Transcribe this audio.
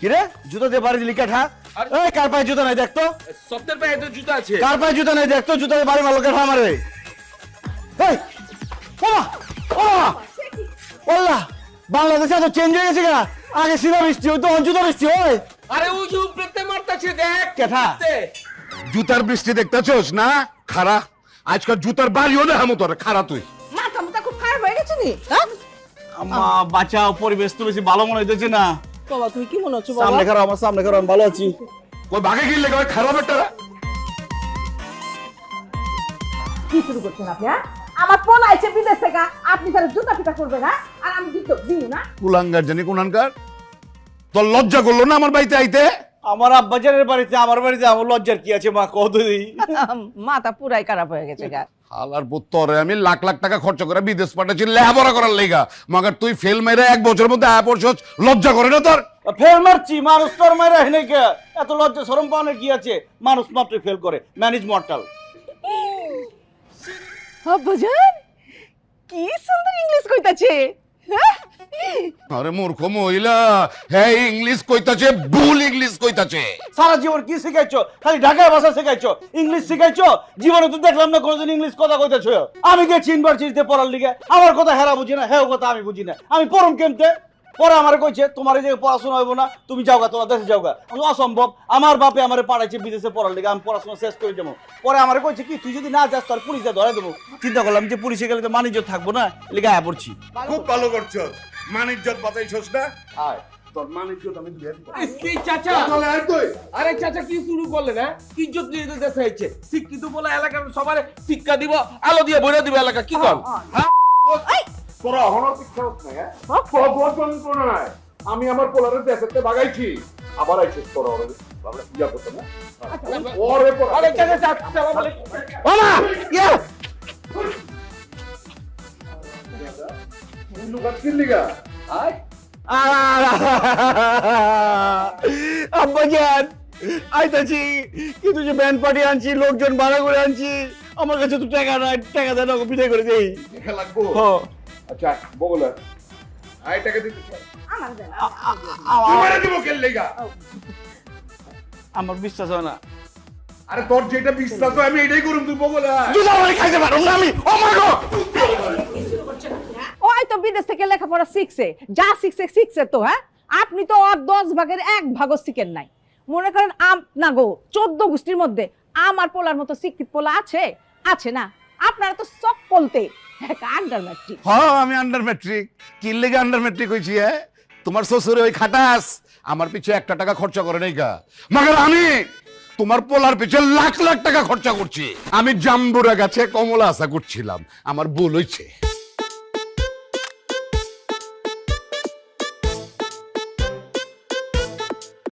কিরে জুতো দিয়ে বাড়ি দিলি কাঠা এই কার পায়ে জুতো নাই দেখতো সপ্তাহের পায়ে তো জুতো আছে কার পায়ে জুতো নাই দেখতো জুতো দিয়ে বাড়ি মারলো কাঠা আমারে এই ওমা ওমা ওল্লা বাংলাদেশে এত চেঞ্জ হয়ে গেছে কেনা আগে সিধা বৃষ্টি হতো জুতো বৃষ্টি হয় আরে ওই যে উপরেতে মারতাছে দেখ কেঠা জুতার বৃষ্টি দেখতেছস না খারা আজকাল জুতার বাড়িও না হামু তোর খারা তুই মাথা মাথা খুব খারাপ হয়ে গেছে নি হ্যাঁ আম্মা বাঁচাও পরিবেশ তো বেশি ভালো মনে হইতেছে না বাবা তুমি কি মনে হচ্ছে বাবা সামনে খারাপ আমার সামনে খারাপ আমি ভালো আছি কই ভাগে গিলে কই খারাপ একটা কি শুরু করছেন আপনি হ্যাঁ আমার ফোন আইছে বিদেশ থেকে আপনি তাহলে জুতা পিটা করবেন হ্যাঁ আর আমি দিই না কুলাঙ্গার জানি কোনানকার তোর লজ্জা করলো না আমার বাড়িতে আইতে আমার আব্বাজানের বাড়িতে আমার বাড়িতে আমার লজ্জার কি আছে মা কত দিই মাথা পুরাই খারাপ হয়ে গেছে গা হালার পুত্তরে আমি লাখ লাখ টাকা খরচ করে বিদেশ পাঠাচ্ছি লেখাপড়া করার লেগা মাগার তুই ফেল মেরে এক বছরের মধ্যে আয়া পড়ছস লজ্জা করে না তোর ফেল মারছি মানুষ তোর মাইরা হেনে কে এত লজ্জা শরম পাওয়ানোর কি আছে মানুষ মাত্র ফেল করে ম্যানেজ মর্টাল আব্বাজান কি সুন্দর ইংলিশ কইতাছে হ্যাঁ আরে মূর্খ মহিলা হ্যাঁ ইংলিশ কইতাছে ভুল ইংলিশ কইতাছে সারা জীবন কি শিখাইছো খালি ঢাকায় ভাষা শিখাইছো ইংলিশ শিখাইছো জীবনে তো দেখলাম না কোনোদিন ইংলিশ কথা কইতেছো আমি গেছি ইউনিভার্সিটিতে পড়ার লিগে আমার কথা হেরা বুঝি না হ্যাঁ কথা আমি বুঝি না আমি পড়ম কেমতে পরে আমার কইছে তোমার এই যে পড়াশোনা হইব না তুমি যাওগা তোমার দেশে যাওগা অসম্ভব আমার বাপে আমারে পাঠাইছে বিদেশে পড়ার লিগে আমি পড়াশোনা শেষ করে যাবো পরে আমার কইছে কি তুই যদি না যাস তোর পুলিশে ধরে দেবো চিন্তা করলাম যে পুলিশে গেলে তো মানিজ্য থাকবো না লিগে আয়া পড়ছি খুব ভালো করছস মানিজ্জত বাঁচাইছস না আয় তোর মানিজ্জত আমি দিয়ে দিব এই চাচা তাহলে আয় তুই আরে চাচা কি শুরু করলেন হ্যাঁ ইজ্জত নিয়ে তো দেশে হচ্ছে শিক্ষিত বলে এলাকার সবার শিক্ষা দিব আলো দিয়ে ভরে দিব এলাকা কি কর হ্যাঁ তোরা অহনর পিছাস না হ্যাঁ প্রবচন কোন নাই আমি আমার পোলারে দেশতে ভাগাইছি আবার আইছিস তোরা ওরে বাবা ইয়া করতে না ওরে আরে চাচা চাচা সালাম আলাইকুম ওমা ইয়া লুকাত কি লিগা আয় আব্বাজান আইতাছি কিন্তু যে ব্যান্ড পার্টি আনছি লোকজন ভাড়া করে আনছি আমার কাছে তো টাকা নাই টাকা দেন ওকে বিদায় করে দেই দেখা লাগবো হ্যাঁ আচ্ছা বগুলা আই টাকা দিতে চাই আমার দেন তোমারে দিব কে লিগা আমার বিশ্বাস হয় না আরে তোর যেটা বিশ্বাস হয় আমি এটাই করুম তুই বগুলা দুধ আমার খাইতে পারো না আমি ও মা গো ওই তো বিদেশ থেকে লেখাপড়া শিখছে যা শিখছে শিখছে তো হ্যাঁ আপনি তো আর 10 ভাগের 1 ভাগও শিখেন নাই মনে করেন না গো 14 গোষ্ঠীর মধ্যে আমার পোলার মতো শিক্ষিত পোলা আছে আছে না আপনারা তো সব বলতে আন্ডার ম্যাট্রিক হ্যাঁ আমি আন্ডার ম্যাট্রিক কি লেগে আন্ডার ম্যাট্রিক হইছি হ্যাঁ তোমার শ্বশুরে ওই খাটাস আমার পিছে 1 টাকা খরচা করে নাই গা মাগার আমি তোমার পোলার পিছে লাখ লাখ টাকা খরচা করছি আমি জাম্বুরা গাছে কমলা আশা করছিলাম আমার ভুল হইছে